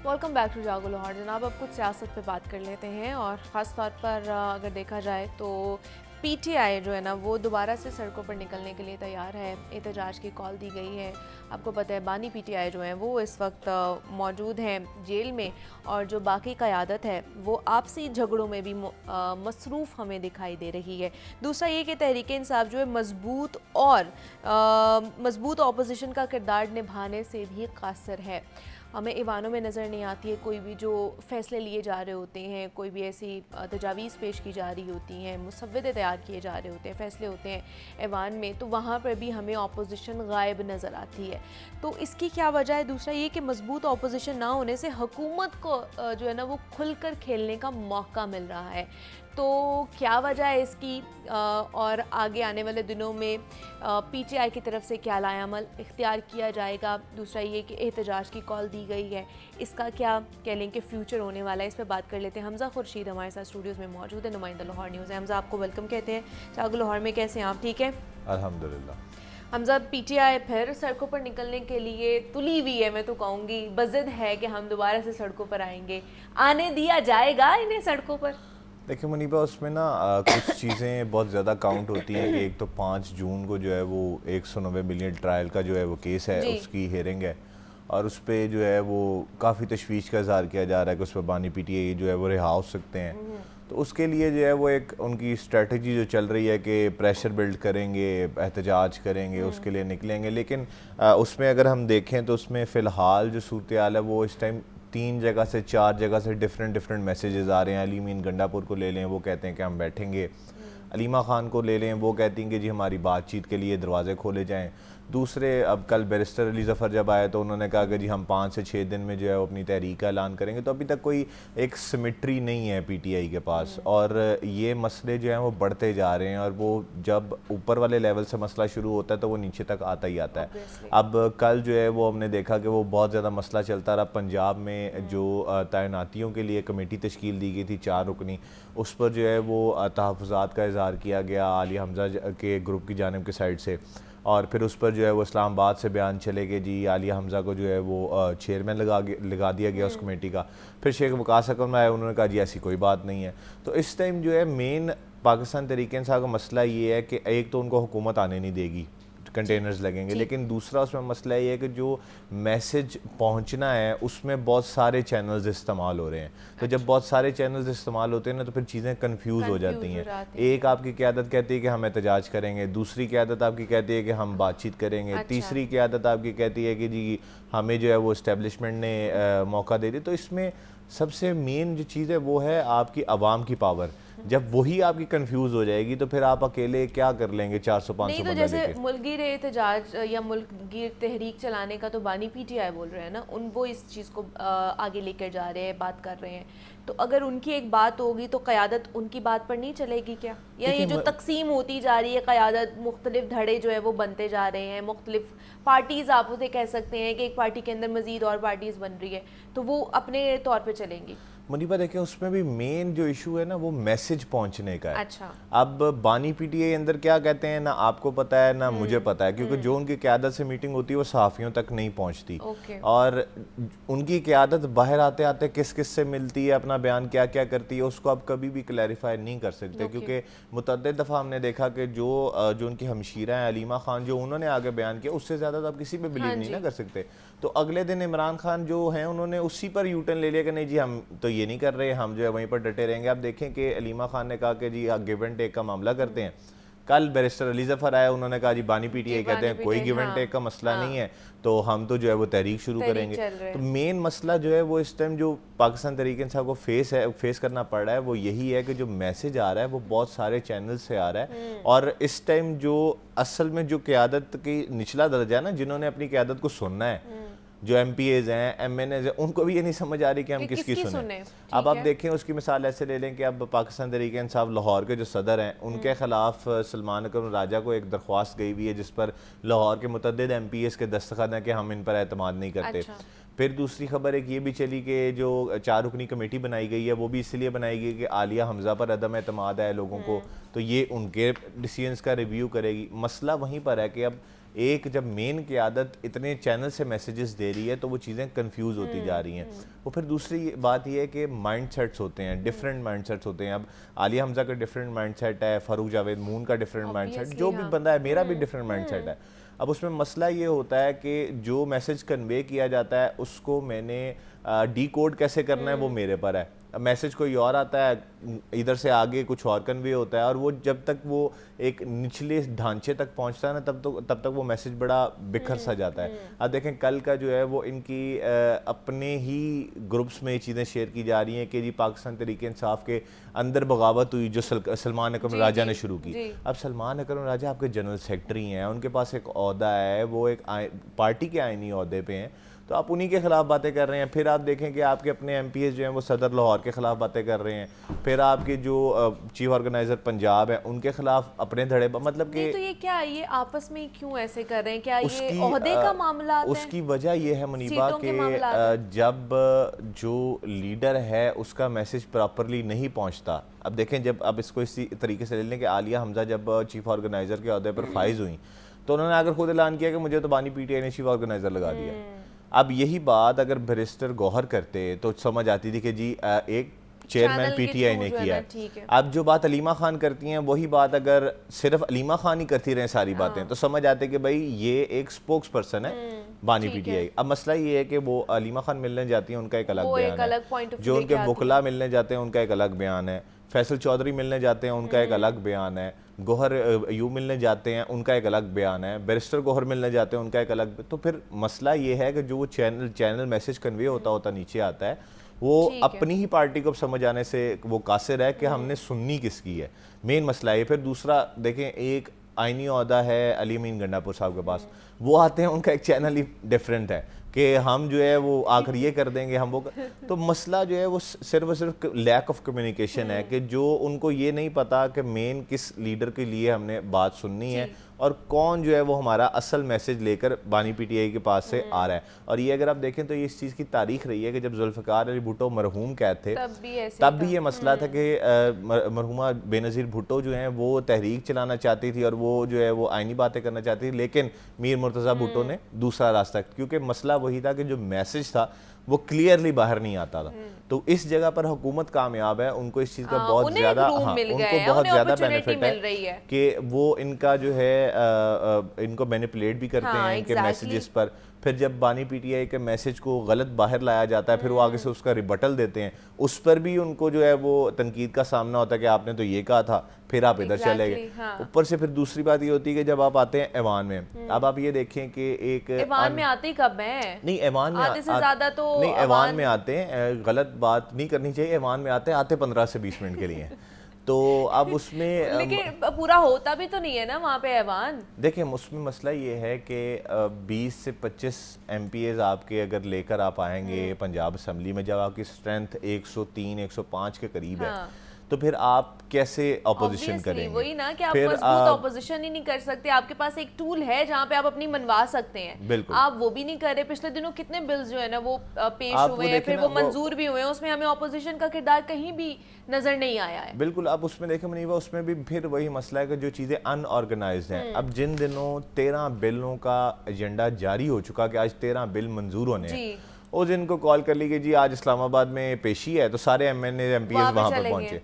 Welcome back to जागो लाहौर। जनाब, अब कुछ सियासत पे बात कर लेते हैं और ख़ास तौर पर अगर देखा जाए तो पीटीआई जो है ना वो दोबारा से सड़कों पर निकलने के लिए तैयार है। एहतजाज की कॉल दी गई है। आपको पता है बानी पीटीआई जो है वो इस वक्त मौजूद हैं जेल में और जो बाकी क़यादत है वो आपसी झगड़ों में भी मसरूफ़ हमें दिखाई दे रही है। दूसरा ये कि तहरीक इंसाफ जो है मज़बूत अपोजिशन का किरदार निभाने से भी कासर है। हमें ईवानों में नज़र नहीं आती है कोई भी जो फ़ैसले लिए जा रहे होते हैं, कोई भी ऐसी तजावीज़ पेश की जा रही होती हैं, मुसव्वदे तैयार किए जा रहे होते हैं, फ़ैसले होते हैं ईवान में, तो वहाँ पर भी हमें अपोजिशन गायब नज़र आती है। तो इसकी क्या वजह है? दूसरा ये कि मज़बूत अपोजिशन ना होने से हुकूमत को जो है ना वो खुलकर खेलने का मौका मिल रहा है। तो क्या वजह है इसकी और आगे आने वाले दिनों में पीटीआई की तरफ से क्या लाएअमल इख्तियार किया जाएगा? दूसरा ये कि एहतजाज की कॉल दी गई है, इसका क्या कह लें कि फ्यूचर होने वाला है, इस पर बात कर लेते हैं। हमज़ा खुर्शीद हमारे साथ स्टूडियोज़ में मौजूद है, नुमाइंदा लाहौर न्यूज़ है। हमज़ा, आपको वेलकम कहते हैं जागो लाहौर में। कैसे हैं आप? ठीक है अल्हम्दुलिल्लाह। हमज़ा, पीटीआई फिर सड़कों पर निकलने के लिए तुली हुई है, मैं तो कहूँगी बज़द है कि हम दोबारा से सड़कों पर आएंगे। आने दिया जाएगा इन्हें सड़कों पर? देखिए मुनीबा, उसमें ना कुछ चीज़ें बहुत ज़्यादा काउंट होती हैं कि एक तो 5 जून को जो है वो 190 मिलियन ट्रायल का जो है वो केस है, उसकी हेयरिंग है और उस पर जो है वो काफ़ी तशवीश का इज़हार किया जा रहा है कि उस पर बानी पीटीआई जो है वो रिहा हो सकते हैं। तो उसके लिए जो है वो एक उनकी स्ट्रेटजी जो चल रही है कि प्रेशर बिल्ड करेंगे, एहतजाज करेंगे, उसके लिए निकलेंगे। लेकिन उसमें अगर हम देखें तो उसमें फ़िलहाल जो सूरत हाल है वो इस टाइम 3 जगह से 4 जगह से डिफरेंट मैसेजेस आ रहे हैं। अली मीन गंडापुर को ले लें, वो कहते हैं कि हम बैठेंगे। अलीमा ख़ान को ले लें, वो कहती हैं कि जी हमारी बातचीत के लिए दरवाजे खोले जाएं। दूसरे, अब कल बैरिस्टर अली ज़फ़र जब आए तो उन्होंने कहा कि जी हम 5 से 6 दिन में जो है वो अपनी तहरीक का ऐलान करेंगे। तो अभी तक कोई एक सिमेट्री नहीं है पीटीआई के पास और ये मसले जो हैं वो बढ़ते जा रहे हैं और वो जब ऊपर वाले लेवल से मसला शुरू होता है तो वो नीचे तक आता ही आता है। अब कल जो है वो हमने देखा कि वो बहुत ज़्यादा मसला चलता रहा। पंजाब में जो तैनातियों के लिए कमेटी तश्कील दी गई थी 4 रुकनी, उस पर जो है वो तहफ़्फ़ुज़ात का इज़हार किया गया आलिया हमज़ा के ग्रुप की जानिब की साइड से और फिर उस पर जो है वो इस्लामाबाद से बयान चले गए जी आलिया हमज़ा को जो है वो चेयरमैन लगा दिया गया उस कमेटी का। फिर शेख वकास अकरम आए, उन्होंने कहा जी ऐसी कोई बात नहीं है। तो इस टाइम जो है मेन पाकिस्तान तहरीक इंसाफ का मसला ये है कि एक तो उनको हुकूमत आने नहीं देगी, कंटेनर्स लगेंगे, लेकिन दूसरा उसमें मसला ये है कि जो मैसेज पहुंचना है उसमें बहुत सारे चैनल्स इस्तेमाल हो रहे हैं। तो जब बहुत सारे चैनल्स इस्तेमाल होते हैं ना तो फिर चीज़ें कंफ्यूज हो जाती हैं। एक आपकी क़यादत कहती है कि हम एहतजाज करेंगे, दूसरी क़यादत आपकी कहती है कि हम बातचीत करेंगे, तीसरी क़यादत आपकी कहती है कि जी हमें जो है वो इस्टेब्लिशमेंट ने मौका दे दिया। तो इसमें सबसे मेन जो चीज़ है वो है आपकी आवाम की पावर। जब वही आपकी कंफ्यूज हो जाएगी तो फिर आप अकेले क्या कर लेंगे 400-500 नहीं, तो जैसे मुल्कगीर एहतजाज या मुल्कगीर तहरीक चलाने का तो बानी पीटीआई बोल रहे हैं ना, वो इस चीज़ को आगे लेकर जा रहे हैं, बात कर रहे हैं। तो अगर उनकी एक बात होगी तो क़यादत उनकी बात पर नहीं चलेगी क्या? या ये जो तकसीम होती जा रही है क़यादत, मुख्तलिफ धड़े जो है वो बनते जा रहे हैं, मुख्तलिफ पार्टीज़ आप उसे कह सकते हैं कि एक पार्टी के अंदर मज़ीद और पार्टीज़ बन रही है, तो वो अपने तौर पर चलेंगी। मुनीबा देखें, उसमें भी मेन जो इशू है ना वो मैसेज पहुंचने का है। अच्छा। अब बानी पीटीआई अंदर क्या कहते हैं ना आपको पता है ना मुझे पता है, क्योंकि जो उनकी क़यादत से मीटिंग होती है वो सहाफ़ियों तक नहीं पहुंचती और उनकी क़यादत बाहर आते आते किस किस से मिलती है, अपना बयान क्या क्या करती है, उसको आप कभी भी क्लैरिफाई नहीं कर सकते। क्योंकि मुतअद्दिद दफ़ा हमने देखा कि जो उनकी हमशीरा हैं अलीमा ख़ान, जो उन्होंने आगे बयान किया उससे ज़्यादा तो आप किसी पर बिलीव नहीं ना कर सकते। तो अगले दिन इमरान खान जो हैं उन्होंने उसी पर यूटर्न ले लिया कि नहीं जी हम तो ये नहीं कर रहे, हम जो है वहीं पर डटे रहेंगे। आप देखें कि अलीमा खान ने कहा कि जी गिव एंड टेक का मामला करते हैं। कल बैरिस्टर अली ज़फ़र आया, उन्होंने कहा जी बानी पीटीआई कहते हैं कोई गिव एंड टेक का मसला नहीं है, तो हम तो जो है वो तहरीक शुरू करेंगे। तो मेन मसला जो है वो इस टाइम जो पाकिस्तान तहरीक इंसाफ को फेस करना पड़ रहा है वो यही है कि जो मैसेज आ रहा है वो बहुत सारे चैनल से आ रहा है और इस टाइम जो असल में जो क़यादत की निचला दर्जा है ना, जिन्होंने अपनी क़यादत को सुनना है, जो MPAs हैं, MNAs हैं, उनको भी ये नहीं समझ आ रही कि हम किसकी सुने। अब आप देखें, उसकी मिसाल ऐसे ले लें कि अब पाकिस्तान तहरीक इंसाफ लाहौर के जो सदर हैं उनके ख़िलाफ़ सलमान अकरम राजा को एक दरख्वास्त गई हुई है जिस पर लाहौर के मुतअद्दिद MPAs के दस्तखत हैं कि हम इन पर एतमाद नहीं करते। फिर दूसरी खबर एक ये भी चली कि जो 4 रुकनी कमेटी बनाई गई है वो भी इसलिए बनाई गई कि आलिया हमज़ा पर अदम एतमाद है लोगों को, तो ये उनके डिसीजंस का रिव्यू करेगी। मसला वहीं पर है कि अब एक जब मेन क़यादत इतने चैनल से मैसेजेस दे रही है तो वो चीज़ें कंफ्यूज होती जा रही हैं। वो फिर दूसरी बात ये है कि माइंडसेट्स होते हैं, डिफरेंट माइंडसेट्स होते हैं। अब आलिया हमजा का डिफरेंट माइंडसेट है, फ़ारूक जावेद मून का डिफरेंट माइंडसेट, जो भी बंदा है मेरा भी डिफरेंट माइंडसेट है। अब उसमें मसला ये होता है कि जो मैसेज कन्वे किया जाता है उसको मैंने डीकोड कैसे करना है वो मेरे पर है। मैसेज कोई और आता है, इधर से आगे कुछ और कन्वे होता है, और वो जब तक वो एक निचले ढांचे तक पहुंचता है ना तब तक वो मैसेज बड़ा बिखर सा जाता है। अब देखें कल का जो है वो इनकी अपने ही ग्रुप्स में ये चीज़ें शेयर की जा रही हैं कि जी पाकिस्तान तहरीक इंसाफ के अंदर बगावत हुई जो सलमान अकरम राजा ने शुरू की। अब सलमान अकरम राजा आपके जनरल सेक्रेटरी हैं, उनके पास एक ओहदा है, वो एक पार्टी के आईनी ओहदे पे हैं, तो आप उन्हीं के खिलाफ बातें कर रहे हैं। फिर आप देखें कि आपके अपने एमपीएस जो हैं वो सदर लाहौर के खिलाफ बातें कर रहे हैं, फिर आपके जो चीफ ऑर्गेनाइजर पंजाब है उनके खिलाफ अपने धड़े, मतलब कि तो ये क्या, ये आपस में क्यों ऐसे कर रहे हैं? क्या ये ओहदे का मामला है? उसकी वजह ये है मुनीबा कि जब जो लीडर है उसका मैसेज प्रॉपरली नहीं पहुंचता। अब देखें, जब अब इसको इसी तरीके से ले लें कि आलिया हमजा जब चीफ ऑर्गेनाइजर के ओहदे पर फाइज हुई तो उन्होंने आकर खुद ऐलान किया कि मुझे तो बानी पीटीआई ने चीफ ऑर्गेनाइजर लगा दिया। अब यही बात अगर बैरिस्टर गौहर करते तो समझ आती थी कि जी एक चेयरमैन पीटीआई ने किया है। अब जो बात अलीमा खान करती हैं वही बात अगर सिर्फ अलीमा खान ही करती रहे सारी बातें तो समझ आते कि भाई ये एक स्पोक्स पर्सन है बानी पीटीआई। अब मसला ये है कि वो अलीमा खान मिलने जाती हैं, उनका एक अलग बयान है, जो उनके वकला मिलने जाते हैं उनका एक अलग बयान है, फैसल चौधरी मिलने जाते हैं उनका एक अलग बयान है, गौहर यू मिलने जाते हैं उनका एक अलग बयान है, बैरिस्टर गौहर मिलने जाते हैं उनका एक अलग। तो फिर मसला ये है कि जो वो चैनल मैसेज कन्वे होता नीचे आता है वो अपनी ही पार्टी को समझ आने से वो कासिर है कि हमने सुननी किसकी है। मेन मसला है। फिर दूसरा देखें, एक आईनी ओहदा है अली अमीन गंडापुर साहब के पास, वो आते हैं उनका एक चैनल ही डिफरेंट है कि हम जो है वो आखिर ये कर देंगे हम वो तो मसला जो है वो सिर्फ लैक ऑफ कम्युनिकेशन है कि जो उनको ये नहीं पता कि मेन किस लीडर के लिए हमने बात सुननी है और कौन जो है वो हमारा असल मैसेज लेकर बानी पीटीआई के पास से आ रहा है। और ये अगर आप देखें तो ये इस चीज़ की तारीख रही है कि जब जुल्फ़िकार अली भुट्टो मरहूम कैद थे तब भी ये मसला था कि मरहूमा बेनज़ीर भुट्टो जो हैं वो तहरीक चलाना चाहती थी और वो जो है वो आईनी बातें करना चाहती थी, लेकिन मीर मुर्तज़ा भुट्टो ने दूसरा रास्ता, क्योंकि मसला वही था कि जो मैसेज था वो क्लियरली बाहर नहीं आता था। तो इस जगह पर हुकूमत कामयाब है, उनको इस चीज़ का बहुत ज़्यादा उनको बहुत ज़्यादा बेनिफिट है कि वो इनका जो है इनको मैनिपुलेट भी करते हैं इनके मैसेजेस पर। फिर जब बानी पीटीआई के मैसेज को गलत बाहर लाया जाता है फिर वो आगे से उसका रिबटल देते हैं, उस पर भी उनको जो है वो तनकीद का सामना होता है कि आपने तो ये कहा था फिर आप इधर चले गए। ऊपर से फिर दूसरी बात ये होती है कि जब आप आते हैं ऐवान में, अब आप ये देखें कि एक ऐवान में आते कब हैं? नहीं, ऐवान में आते से ज्यादा तो नहीं, ऐवान में आते हैं, गलत बात नहीं करनी चाहिए, ऐवान में आते 15 से 20 मिनट के लिए तो अब उसमें लेकिन पूरा होता भी तो नहीं है ना वहाँ पे ऐवान। देखिए उसमें मसला ये है कि 20 से 25 एमपीएज आपके अगर लेकर आप आएंगे पंजाब असम्बली में, जब आपकी स्ट्रेंथ 103 105 के करीब है तो फिर आप कैसे अपोजिशन करेंगे? वही ना कि आप मजबूत अपोजिशन ही नहीं कर सकते। आपके पास एक टूल है जहाँ पे आप अपनी मनवा सकते हैं, बिल्कुल आप वो भी नहीं कर रहे। पिछले दिनों कितने बिल्स जो है ना वो पेश हुए हैं, फिर वो मंजूर भी हुए हैं, उसमें हमें अपोजिशन का किरदार कहीं भी नजर नहीं आया है। बिल्कुल, आप उसमें देखें मनीबा, उसमें भी फिर वही मसला है कि जो चीज़ें अनऑर्गेनाइज्ड हैं। अब जिन दिनों 13 बिलों का एजेंडा जारी हो चुका कि आज 13 बिल मंजूर होने हैं, उस दिन को कॉल कर ली कि जी आज इस्लामाबाद में पेशी है तो सारे एमएनए एमपीएस वहाँ पर पहुंचे।